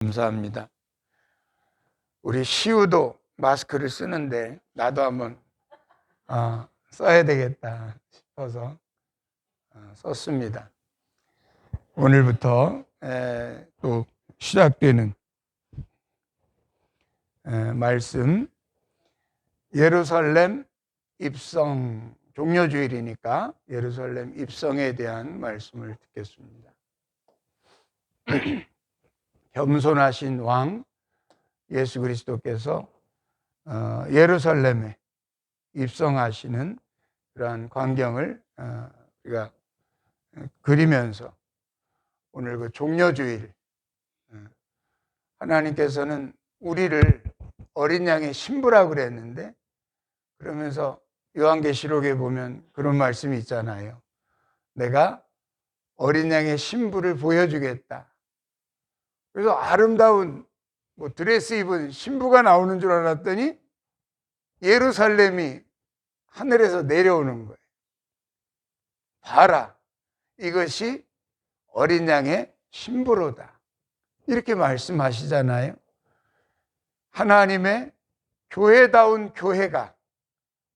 감사합니다. 우리 시우도 마스크를 쓰는데 나도 한번 써야 되겠다 싶어서 썼습니다. 오늘부터 또 시작되는 말씀, 예루살렘 입성 종려주일이니까 예루살렘 입성에 대한 말씀을 듣겠습니다. 겸손하신 왕 예수 그리스도께서 예루살렘에 입성하시는 그러한 광경을 우리가 그리면서 오늘 그 종려주일, 하나님께서는 우리를 어린 양의 신부라고 그랬는데, 그러면서 요한계시록에 보면 그런 말씀이 있잖아요. 내가 어린 양의 신부를 보여주겠다. 그래서 아름다운 드레스 입은 신부가 나오는 줄 알았더니 예루살렘이 하늘에서 내려오는 거예요. 봐라, 이것이 어린 양의 신부로다. 이렇게 말씀하시잖아요. 하나님의 교회다운 교회가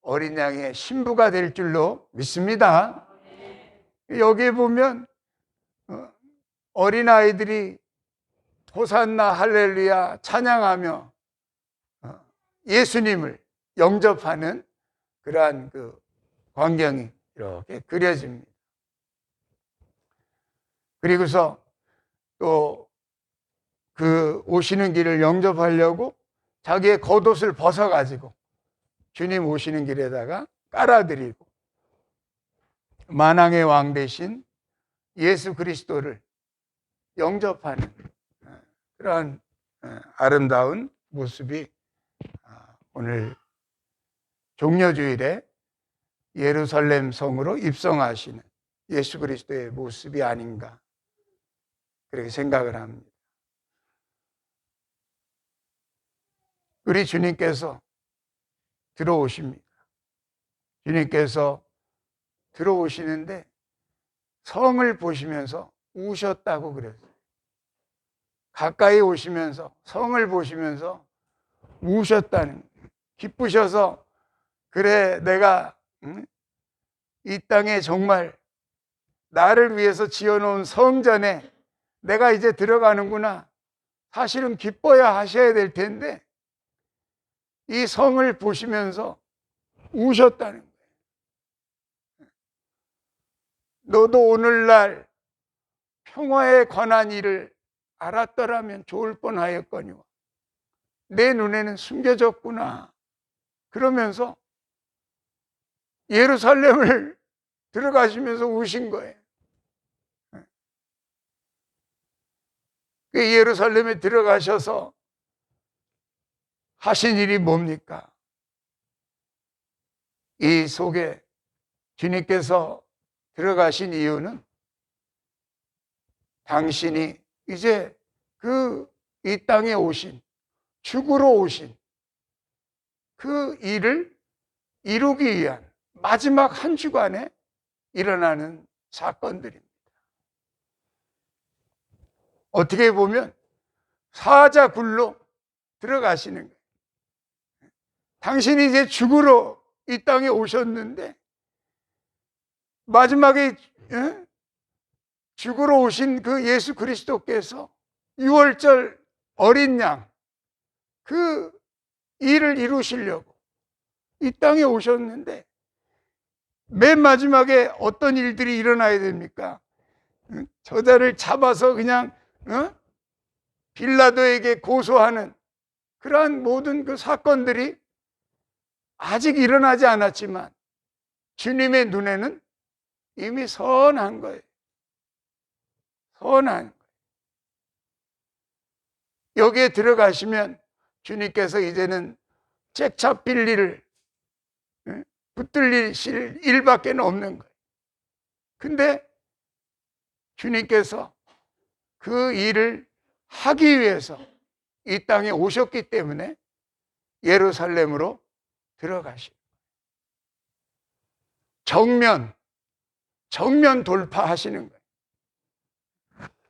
어린 양의 신부가 될 줄로 믿습니다. 여기에 보면 어린아이들이 호산나 할렐루야 찬양하며 예수님을 영접하는 그러한 그 광경이 이렇게 그려집니다. 그리고서 또 그 오시는 길을 영접하려고 자기의 겉옷을 벗어가지고 주님 오시는 길에다가 깔아드리고 만왕의 왕 대신 예수 그리스도를 영접하는 그러한 아름다운 모습이 오늘 종려주일에 예루살렘 성으로 입성하시는 예수 그리스도의 모습이 아닌가 그렇게 생각을 합니다. 우리 주님께서 들어오십니다. 주님께서 들어오시는데 성을 보시면서 우셨다고 그랬어요. 가까이 오시면서 성을 보시면서 우셨다는 거예요. 기쁘셔서 그래, 내가 이 땅에 정말 나를 위해서 지어놓은 성전에 내가 이제 들어가는구나. 사실은 기뻐야 하셔야 될 텐데 이 성을 보시면서 우셨다는 거예요. 너도 오늘날 평화에 관한 일을 알았더라면 좋을 뻔하였거니와 내 눈에는 숨겨졌구나. 그러면서 예루살렘을 들어가시면서 우신 거예요. 그 예루살렘에 들어가셔서 하신 일이 뭡니까? 이 속에 주님께서 들어가신 이유는 당신이 이제 이 땅에 오신, 죽으러 오신 그 일을 이루기 위한 마지막 한 주간에 일어나는 사건들입니다. 어떻게 보면 사자굴로 들어가시는 거예요. 당신이 이제 죽으러 이 땅에 오셨는데 마지막에 죽으러 오신 그 예수 그리스도께서 6월절 어린 양 그 일을 이루시려고 이 땅에 오셨는데 맨 마지막에 어떤 일들이 일어나야 됩니까? 저자를 잡아서 그냥 빌라도에게 고소하는 그러한 모든 그 사건들이 아직 일어나지 않았지만 주님의 눈에는 이미 선한 거예요. 선한 거예요. 여기에 들어가시면 주님께서 이제는 책 잡힐 일을 붙들리실 일밖에 없는 거예요. 근데 주님께서 그 일을 하기 위해서 이 땅에 오셨기 때문에 예루살렘으로 들어가시고 정면 돌파하시는 거예요.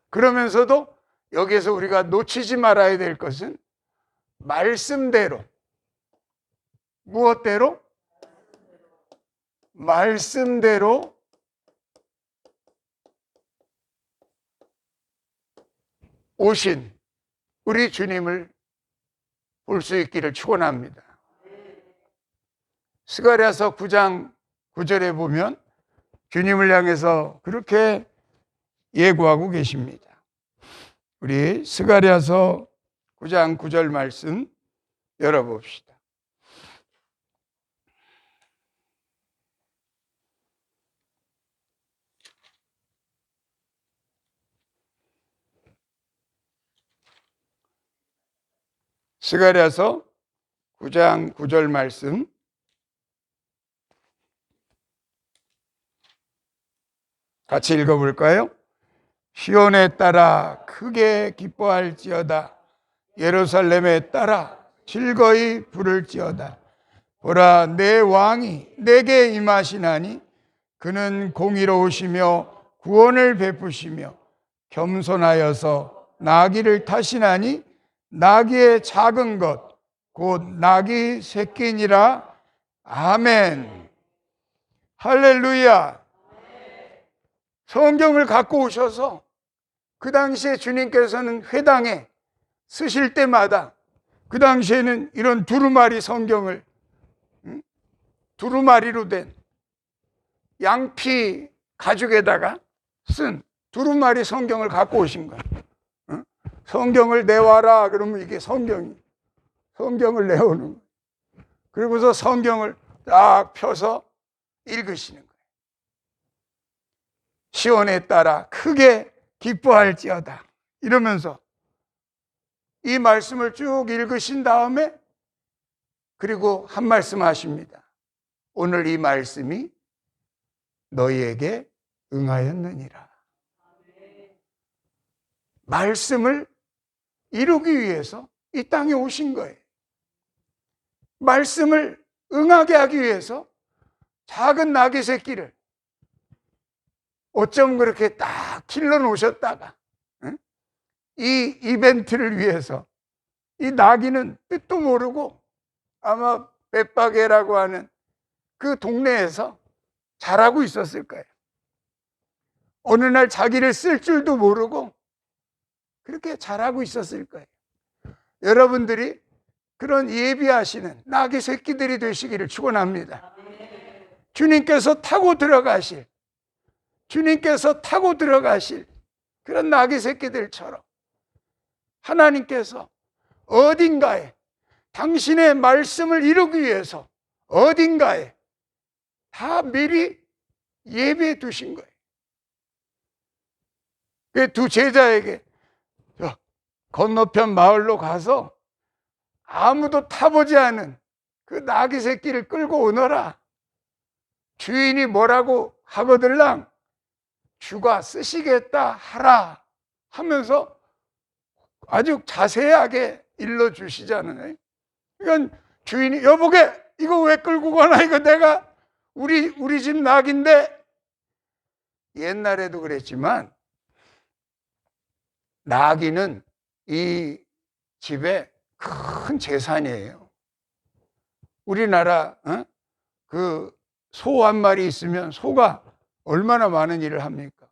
그러면서도 여기에서 우리가 놓치지 말아야 될 것은 말씀대로, 무엇대로? 말씀대로 오신 우리 주님을 볼 수 있기를 축원합니다. 스가랴서 9장 9절에 보면 주님을 향해서 그렇게 예고하고 계십니다. 우리 스가랴서 9장 9절 말씀 열어봅시다. 스가랴서 9장 9절 말씀 같이 읽어볼까요? 시온에 따라 크게 기뻐할지어다. 예루살렘에 따라 즐거이 부를지어다. 보라, 내 왕이 내게 임하시나니 그는 공의로우시며 구원을 베푸시며 겸손하여서 나귀를 타시나니 나귀의 작은 것 곧 나귀 새끼니라. 아멘. 할렐루야. 성경을 갖고 오셔서 그 당시에 주님께서는 회당에 쓰실 때마다 그 당시에는 이런 두루마리 성경을 두루마리로 된 양피 가죽에다가 쓴 두루마리 성경을 갖고 오신 거예요. 성경을 내와라 그러면 이게 성경을 내오는 거예요. 그리고서 성경을 딱 펴서 읽으시는 거예요. 시온에 따라 크게 기뻐할지어다 이러면서 이 말씀을 쭉 읽으신 다음에 그리고 한 말씀 하십니다. 오늘 이 말씀이 너희에게 응하였느니라. 말씀을 이루기 위해서 이 땅에 오신 거예요. 말씀을 응하게 하기 위해서 작은 나귀 새끼를 어쩜 그렇게 딱 길러 놓으셨다가 이 이벤트를 위해서 이 나귀는 뜻도 모르고 아마 벳바게라고 하는 그 동네에서 자라고 있었을 거예요. 어느 날 자기를 쓸 줄도 모르고 그렇게 자라고 있었을 거예요. 여러분들이 그런 예비하시는 나귀 새끼들이 되시기를 축원합니다. 주님께서 타고 들어가실 그런 나귀 새끼들처럼 하나님께서 어딘가에 당신의 말씀을 이루기 위해서 어딘가에 다 미리 예비해 두신 거예요. 그 두 제자에게 건너편 마을로 가서 아무도 타보지 않은 그 나귀 새끼를 끌고 오너라. 주인이 뭐라고 하거들랑 주가 쓰시겠다 하라 하면서 아주 자세하게 일러주시잖아요. 그러니까 주인이 여보게 이거 왜 끌고 가나, 이거 내가 우리 집 낙인데. 옛날에도 그랬지만 나귀는 이 집의 큰 재산이에요. 우리나라 그 소 한 마리 있으면 소가 얼마나 많은 일을 합니까?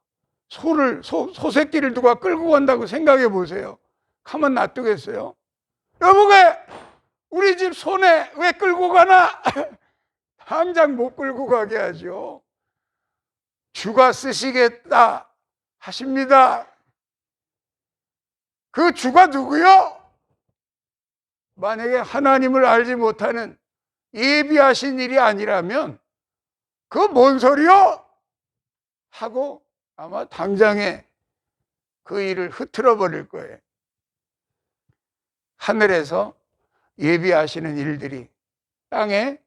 소 새끼를 누가 끌고 간다고 생각해 보세요. 가만 놔두겠어요? 여보게 우리 집 소네 왜 끌고 가나? 당장 못 끌고 가게 하죠. 주가 쓰시겠다 하십니다. 그 주가 누구요? 만약에 하나님을 알지 못하는 예비하신 일이 아니라면 그거 뭔 소리요? 하고 아마 당장에 그 일을 흐트러 버릴 거예요. 하늘에서 예비하시는 일들이 땅에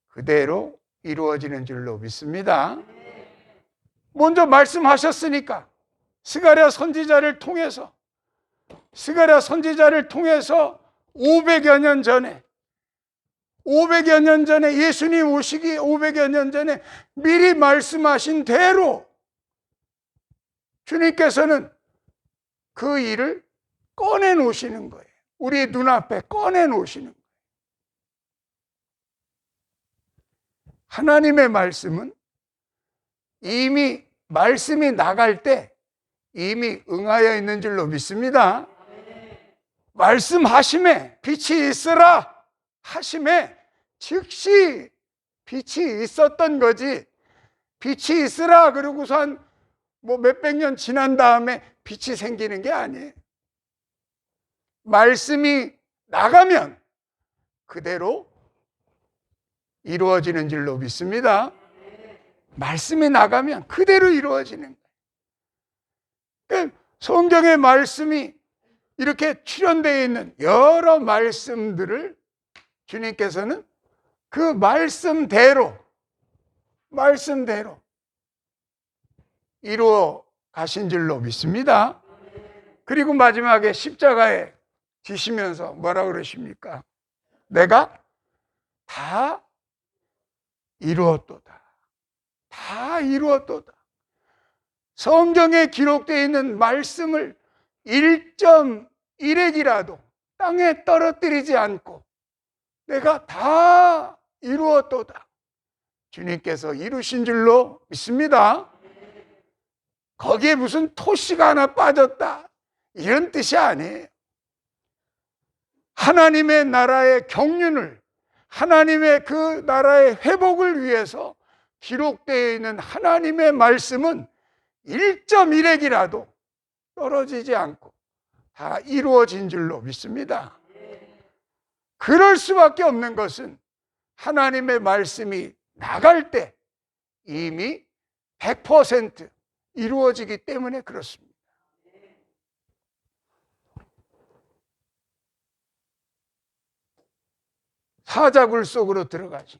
그대로 이루어지는 줄로 믿습니다. 먼저 말씀하셨으니까 스가랴 선지자를 통해서 500여 년 전에 예수님 오시기 500여 년 전에 미리 말씀하신 대로 주님께서는 그 일을 꺼내 놓으시는 거예요. 우리 눈앞에 꺼내 놓으시는 거예요. 하나님의 말씀은 이미 말씀이 나갈 때 이미 응하여 있는 줄로 믿습니다. 말씀하심에 빛이 있으라 하심에 즉시 빛이 있었던 거지, 빛이 있으라 그러고선 뭐 몇백 년 지난 다음에 빛이 생기는 게 아니에요. 말씀이 나가면 그대로 이루어지는 줄로 믿습니다. 말씀이 나가면 그대로 이루어지는 거예요. 성경의 말씀이 이렇게 출현되어 있는 여러 말씀들을 주님께서는 그 말씀대로 이루어 가신 줄로 믿습니다. 그리고 마지막에 십자가에 지시면서 뭐라 그러십니까? 내가 다 이루었도다. 다 이루었도다. 성경에 기록되어 있는 말씀을 1.1핵이라도 땅에 떨어뜨리지 않고 내가 다 이루었도다. 주님께서 이루신 줄로 믿습니다. 거기에 무슨 토시가 하나 빠졌다 이런 뜻이 아니에요. 하나님의 나라의 경륜을, 하나님의 그 나라의 회복을 위해서 기록되어 있는 하나님의 말씀은 1.1핵이라도 떨어지지 않고 다 이루어진 줄로 믿습니다. 그럴 수밖에 없는 것은 하나님의 말씀이 나갈 때 이미 100% 이루어지기 때문에 그렇습니다. 사자굴 속으로 들어가지.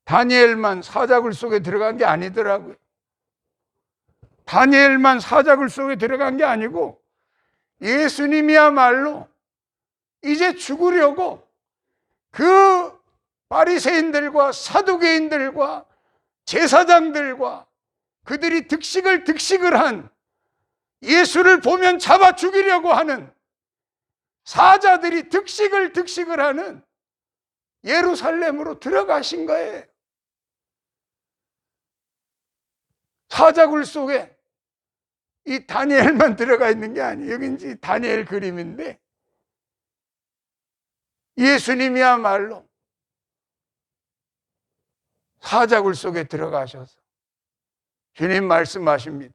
다니엘만 사자굴 속에 들어간 게 아니더라고요. 다니엘만 사자굴 속에 들어간 게 아니고 예수님이야말로 이제 죽으려고 그 바리새인들과 사두개인들과 제사장들과 그들이 득식을 한, 예수를 보면 잡아 죽이려고 하는 사자들이 득식을 하는 예루살렘으로 들어가신 거예요. 사자굴 속에 이 다니엘만 들어가 있는 게 아니에요. 여기 이제 다니엘 그림인데 예수님이야말로 사자굴 속에 들어가셔서 주님 말씀하십니다.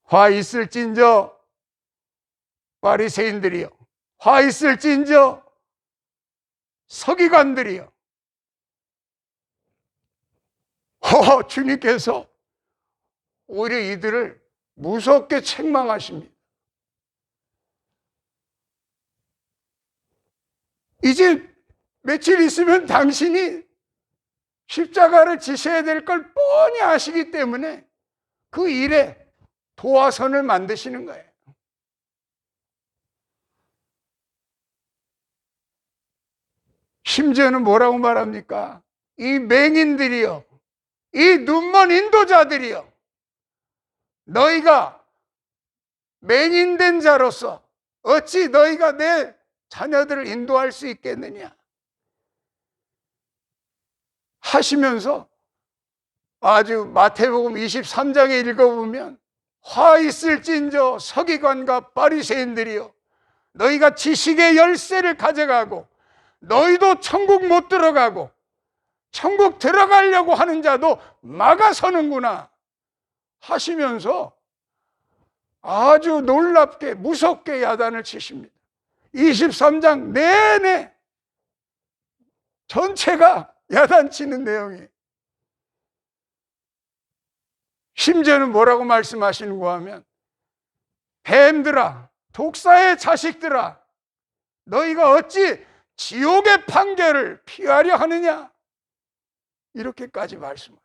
화 있을진저 바리새인들이요, 화 있을진저 서기관들이요. 주님께서 오히려 이들을 무섭게 책망하십니다. 이제 며칠 있으면 당신이 십자가를 지셔야 될 걸 뻔히 아시기 때문에 그 일에 도화선을 만드시는 거예요. 심지어는 뭐라고 말합니까? 이 맹인들이요, 이 눈먼 인도자들이요, 너희가 맹인된 자로서 어찌 너희가 내 자녀들을 인도할 수 있겠느냐 하시면서 아주 마태복음 23장에 읽어보면 화 있을진저 서기관과 바리새인들이요, 너희가 지식의 열쇠를 가져가고 너희도 천국 못 들어가고 천국 들어가려고 하는 자도 막아서는구나 하시면서 아주 놀랍게 무섭게 야단을 치십니다. 23장 내내 전체가 야단치는 내용이에요. 심지어는 뭐라고 말씀하시는가 하면 뱀들아, 독사의 자식들아, 너희가 어찌 지옥의 판결을 피하려 하느냐 이렇게까지 말씀하십니다.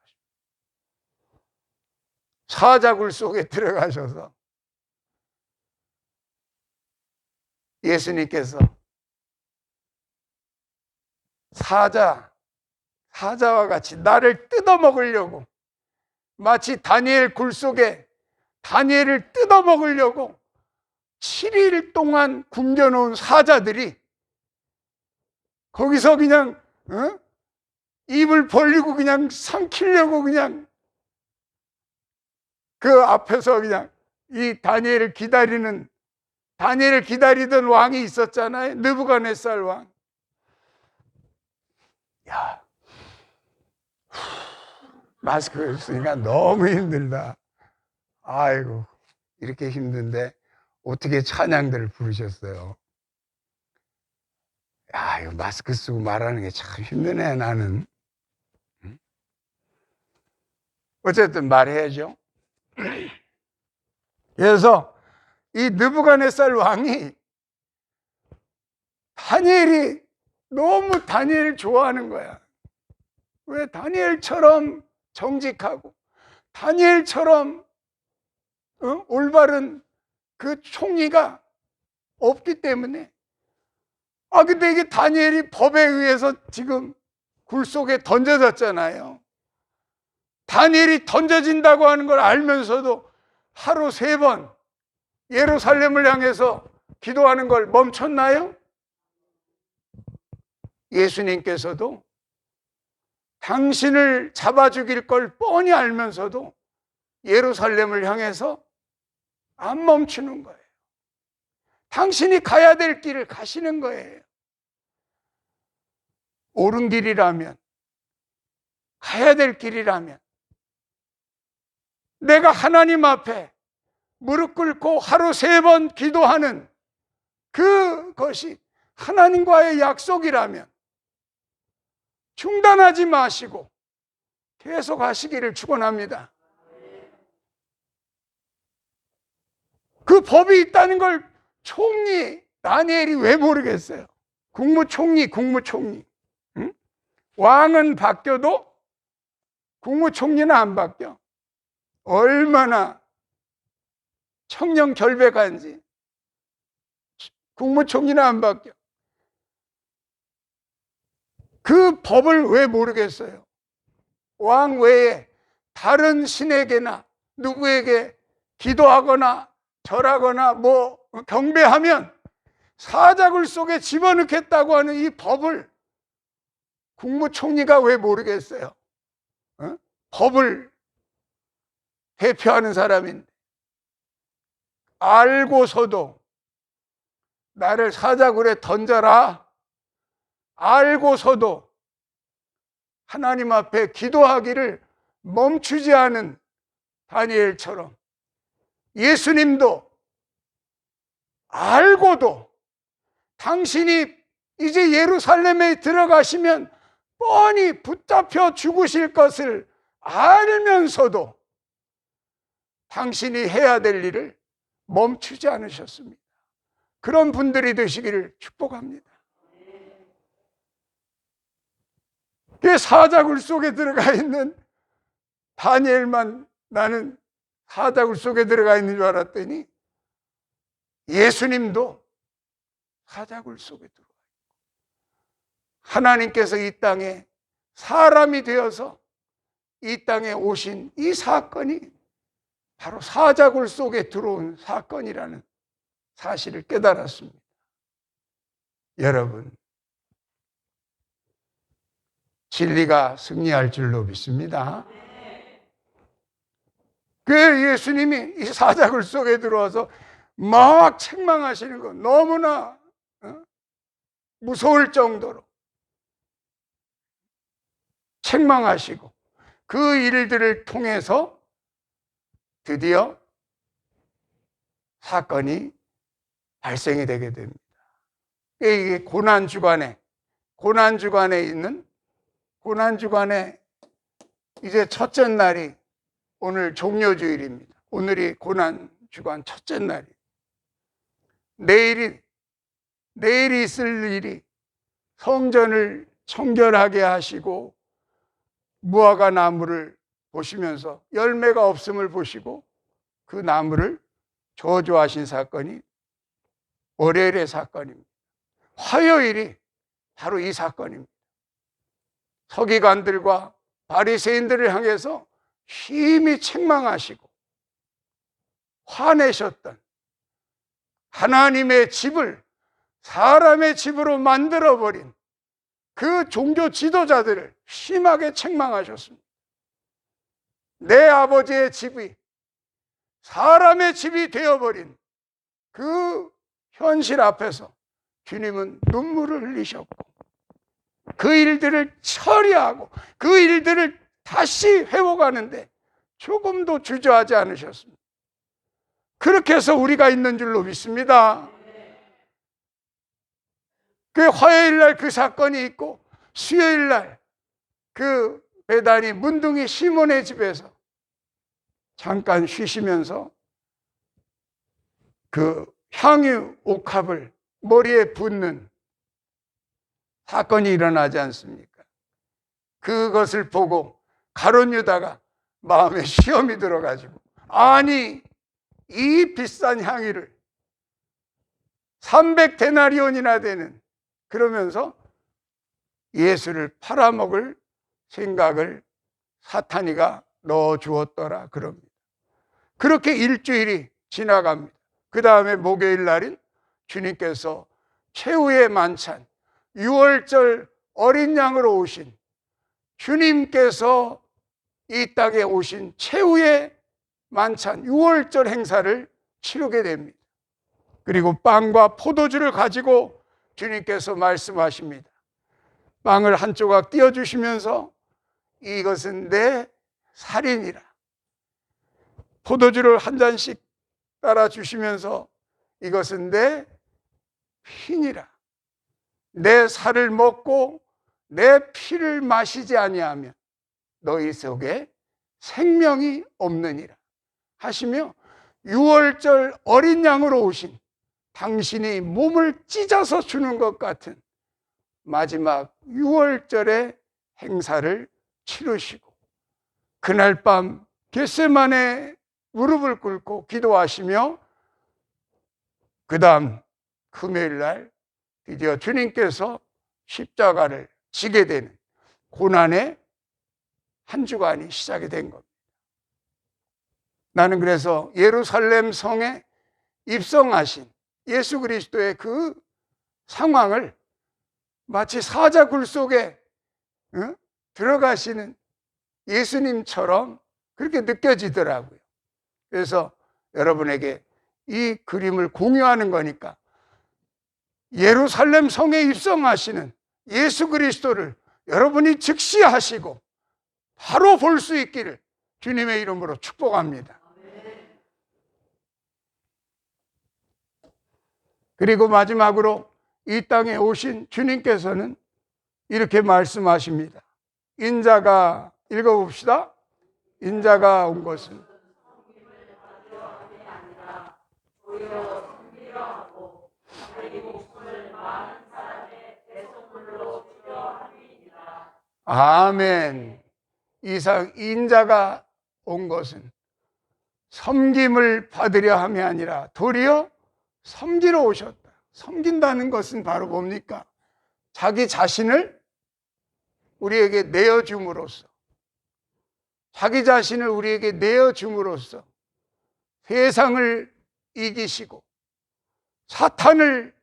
사자굴 속에 들어가셔서 예수님께서 사자와 같이 나를 뜯어먹으려고 마치 다니엘 굴 속에 다니엘을 뜯어먹으려고 7일 동안 굶겨놓은 사자들이 거기서 그냥 입을 벌리고 그냥 삼키려고 그냥 그 앞에서 그냥 이 다니엘을 기다리던 왕이 있었잖아요. 느부갓네살 왕. 야, 마스크를 쓰니까 너무 힘들다. 아이고, 이렇게 힘든데 어떻게 찬양들을 부르셨어요? 야, 이거 마스크 쓰고 말하는 게 참 힘드네, 나는. 어쨌든 말해야죠. 그래서 이 느부갓네살 왕이 다니엘이 너무 다니엘을 좋아하는 거야. 왜? 다니엘처럼 정직하고 다니엘처럼 올바른 그 총리가 없기 때문에. 근데 이게 다니엘이 법에 의해서 지금 굴 속에 던져졌잖아요. 다니엘이 던져진다고 하는 걸 알면서도 하루 3번 예루살렘을 향해서 기도하는 걸 멈췄나요? 예수님께서도 당신을 잡아 죽일 걸 뻔히 알면서도 예루살렘을 향해서 안 멈추는 거예요. 당신이 가야 될 길을 가시는 거예요. 옳은 길이라면, 가야 될 길이라면, 내가 하나님 앞에 무릎 꿇고 하루 3번 기도하는 그것이 하나님과의 약속이라면 중단하지 마시고 계속 하시기를 축원합니다. 그 법이 있다는 걸 총리 다니엘이 왜 모르겠어요? 국무총리. 응? 왕은 바뀌어도 국무총리는 안 바뀌어. 얼마나 청렴결백한지. 국무총리는 안 바뀌어. 그 법을 왜 모르겠어요? 왕 외에 다른 신에게나 누구에게 기도하거나 절하거나 뭐 경배하면 사자굴 속에 집어넣겠다고 하는 이 법을 국무총리가 왜 모르겠어요? 법을 대표하는 사람인데 알고서도 나를 사자굴에 던져라, 알고서도 하나님 앞에 기도하기를 멈추지 않은 다니엘처럼 예수님도 알고도 당신이 이제 예루살렘에 들어가시면 뻔히 붙잡혀 죽으실 것을 알면서도 당신이 해야 될 일을 멈추지 않으셨습니다. 그런 분들이 되시기를 축복합니다. 그 사자굴 속에 들어가 있는 다니엘만 나는 사자굴 속에 들어가 있는 줄 알았더니 예수님도 사자굴 속에 들어가 있고 하나님께서 이 땅에 사람이 되어서 이 땅에 오신 이 사건이 바로 사자굴 속에 들어온 사건이라는 사실을 깨달았습니다. 여러분, 진리가 승리할 줄로 믿습니다. 그 예수님이 이 사자굴 속에 들어와서 막 책망하시는 거 너무나 무서울 정도로 책망하시고 그 일들을 통해서 드디어 사건이 발생이 되게 됩니다. 이게 고난주간에 있는 고난주간에 이제 첫째 날이 오늘 종료주일입니다. 오늘이 고난주간 첫째 날이. 내일이 있을 일이 성전을 청결하게 하시고 무화과 나무를 보시면서 열매가 없음을 보시고 그 나무를 저주하신 사건이 월요일의 사건입니다. 화요일이 바로 이 사건입니다. 서기관들과 바리새인들을 향해서 심히 책망하시고 화내셨던 하나님의 집을 사람의 집으로 만들어버린 그 종교 지도자들을 심하게 책망하셨습니다. 내 아버지의 집이 사람의 집이 되어버린 그 현실 앞에서 주님은 눈물을 흘리셨고 그 일들을 처리하고 그 일들을 다시 회복하는데 조금도 주저하지 않으셨습니다. 그렇게 해서 우리가 있는 줄로 믿습니다. 그 화요일 날 그 사건이 있고 수요일 날 그 베다니 문둥이 시몬의 집에서 잠깐 쉬시면서 그 향유 옥합을 머리에 붓는 사건이 일어나지 않습니까? 그것을 보고 가룟 유다가 마음에 시험이 들어가지고 아니 이 비싼 향유를 300데나리온이나 되는 그러면서 예수를 팔아먹을 생각을 사탄이가 넣어주었더라 그럽니다. 그렇게 일주일이 지나갑니다. 그 다음에 목요일 날인 주님께서 최후의 만찬 6월절 어린 양으로 오신 주님께서 이 땅에 오신 최후의 만찬 6월절 행사를 치르게 됩니다. 그리고 빵과 포도주를 가지고 주님께서 말씀하십니다. 빵을 한 조각 띄워주시면서 이것은 내 살이니라. 포도주를 한 잔씩 따라 주시면서 이것은 내 피니라. 내 살을 먹고 내 피를 마시지 아니하면 너희 속에 생명이 없느니라 하시며 6월절 어린 양으로 오신 당신이 몸을 찢어서 주는 것 같은 마지막 6월절의 행사를 치르시고 그날 밤 겟세마네 무릎을 꿇고 기도하시며 그 다음 금요일 날 드디어 주님께서 십자가를 지게 되는 고난의 한 주간이 시작이 된 겁니다. 나는 그래서 예루살렘 성에 입성하신 예수 그리스도의 그 상황을 마치 사자굴 속에 들어가시는 예수님처럼 그렇게 느껴지더라고요. 그래서 여러분에게 이 그림을 공유하는 거니까 예루살렘 성에 입성하시는 예수 그리스도를 여러분이 즉시하시고 바로 볼 수 있기를 주님의 이름으로 축복합니다. 그리고 마지막으로 이 땅에 오신 주님께서는 이렇게 말씀하십니다. 인자가, 읽어봅시다. 인자가 온 것은 아멘. 이상 인자가 온 것은 섬김을 받으려 함이 아니라 도리어 섬기러 오셨다. 섬긴다는 것은 바로 뭡니까? 자기 자신을 우리에게 내어줌으로써 자기 자신을 우리에게 내어줌으로써 세상을 이기시고 사탄을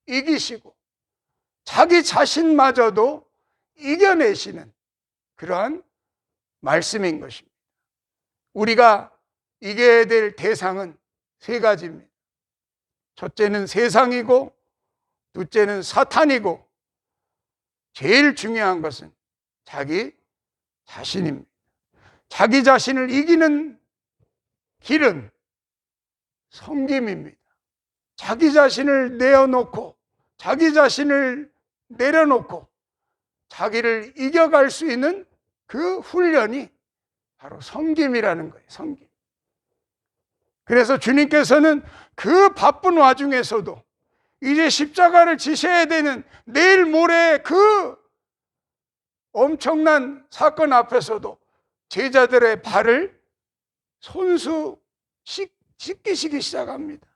이기시고 자기 자신마저도 이겨내시는 그러한 말씀인 것입니다. 우리가 이겨야 될 대상은 세 가지입니다. 첫째는 세상이고 둘째는 사탄이고 제일 중요한 것은 자기 자신입니다. 자기 자신을 이기는 길은 섬김입니다. 자기 자신을 내어놓고 자기 자신을 내려놓고 자기를 이겨갈 수 있는 그 훈련이 바로 섬김이라는 거예요. 섬김. 그래서 주님께서는 그 바쁜 와중에서도 이제 십자가를 지셔야 되는 내일 모레 그 엄청난 사건 앞에서도 제자들의 발을 손수 씻기시기 시작합니다.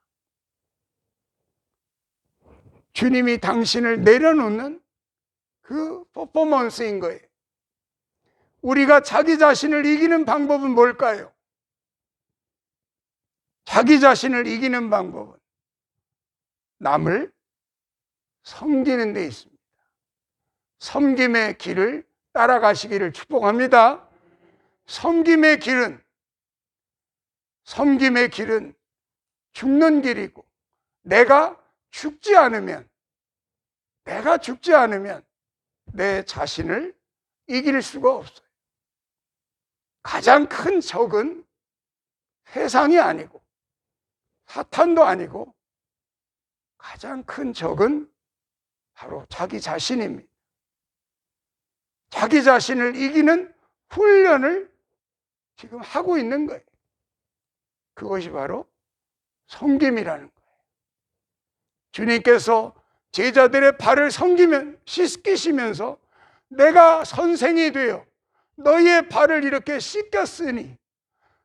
주님이 당신을 내려놓는 그 퍼포먼스인 거예요. 우리가 자기 자신을 이기는 방법은 뭘까요? 자기 자신을 이기는 방법은 남을 섬기는 데 있습니다. 섬김의 길을 따라가시기를 축복합니다. 섬김의 길은 죽는 길이고, 내가 죽지 않으면 내 자신을 이길 수가 없어요. 가장 큰 적은 세상이 아니고 사탄도 아니고 가장 큰 적은 바로 자기 자신입니다. 자기 자신을 이기는 훈련을 지금 하고 있는 거예요. 그것이 바로 섬김이라는 거예요. 주님께서 제자들의 발을 씻기시면서 내가 선생이 되어 너희의 발을 이렇게 씻겼으니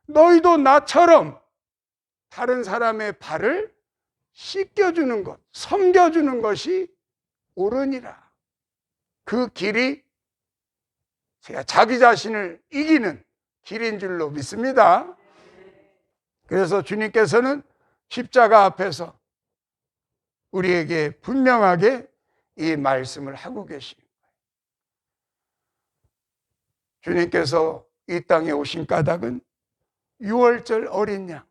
너희도 나처럼 다른 사람의 발을 씻겨주는 것, 섬겨주는 것이 옳으니라. 그 길이 제가 자기 자신을 이기는 길인 줄로 믿습니다. 그래서 주님께서는 십자가 앞에서 우리에게 분명하게 이 말씀을 하고 계십니다. 주님께서 이 땅에 오신 까닭은 유월절 어린 양,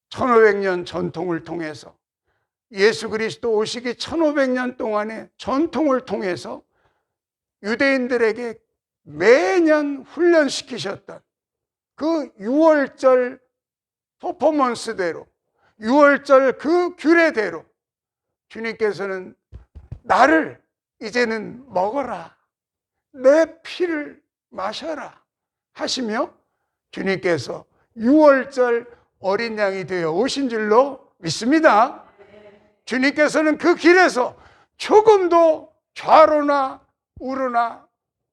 1500년 전통을 통해서, 예수 그리스도 오시기 1500년 동안의 전통을 통해서 유대인들에게 매년 훈련시키셨던 그 유월절 퍼포먼스대로, 유월절 그 규례대로 주님께서는 나를 이제는 먹어라, 내 피를 마셔라 하시며 주님께서 유월절 어린 양이 되어 오신 줄로 믿습니다. 주님께서는 그 길에서 조금도 좌로나 우로나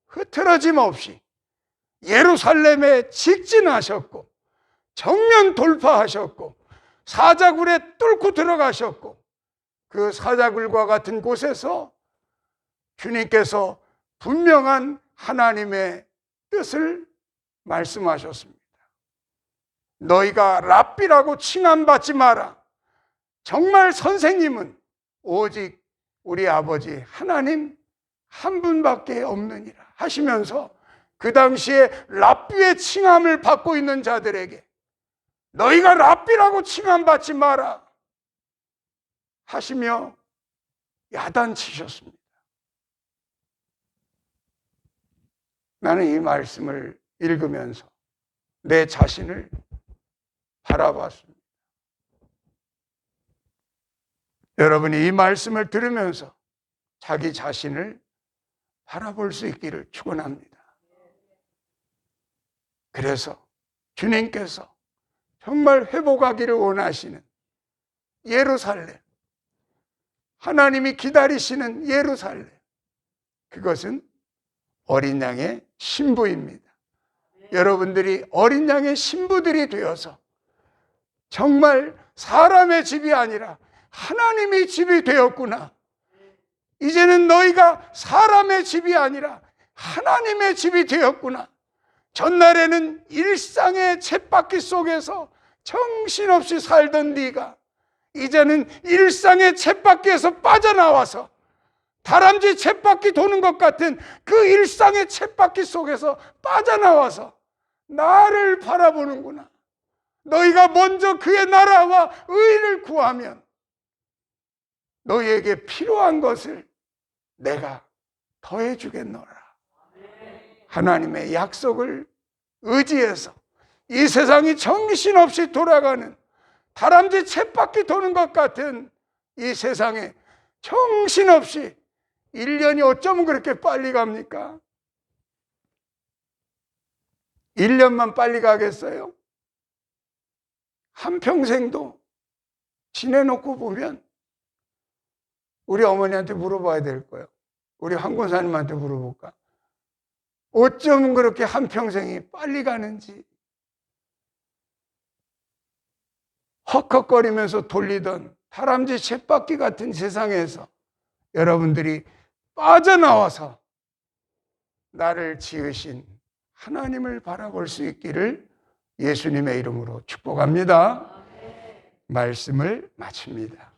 흐트러짐 없이 예루살렘에 직진하셨고 정면 돌파하셨고 사자굴에 뚫고 들어가셨고, 그 사자굴과 같은 곳에서 주님께서 분명한 하나님의 뜻을 말씀하셨습니다. 너희가 랍비라고 칭함받지 마라. 정말 선생님은 오직 우리 아버지 하나님 한 분밖에 없느니라 하시면서 그 당시에 랍비의 칭함을 받고 있는 자들에게 너희가 랍비라고 칭함받지 마라 하시며 야단치셨습니다. 나는 이 말씀을 읽으면서 내 자신을 바라봤습니다. 여러분이 이 말씀을 들으면서 자기 자신을 바라볼 수 있기를 축원합니다. 그래서 주님께서 정말 회복하기를 원하시는 예루살렘, 하나님이 기다리시는 예루살렘, 그것은 어린 양의 신부입니다. 여러분들이 어린 양의 신부들이 되어서 정말 사람의 집이 아니라 하나님의 집이 되었구나. 이제는 너희가 사람의 집이 아니라 하나님의 집이 되었구나. 전날에는 일상의 쳇바퀴 속에서 정신없이 살던 네가 이제는 일상의 쳇바퀴에서 빠져나와서 다람쥐 쳇바퀴 도는 것 같은 그 일상의 쳇바퀴 속에서 빠져나와서 나를 바라보는구나. 너희가 먼저 그의 나라와 의를 구하면 너희에게 필요한 것을 내가 더해주겠노라. 하나님의 약속을 의지해서 이 세상이 정신없이 돌아가는 다람쥐 쳇바퀴 도는 것 같은 이 세상에 정신없이 1년이 어쩌면 그렇게 빨리 갑니까? 1년만 빨리 가겠어요? 한평생도 지내놓고 보면 우리 어머니한테 물어봐야 될 거예요. 우리 황 권사님한테 물어볼까? 어쩌면 그렇게 한평생이 빨리 가는지. 헉헉거리면서 돌리던 다람쥐 쳇바퀴 같은 세상에서 여러분들이 빠져나와서 나를 지으신 하나님을 바라볼 수 있기를 예수님의 이름으로 축복합니다. 말씀을 마칩니다.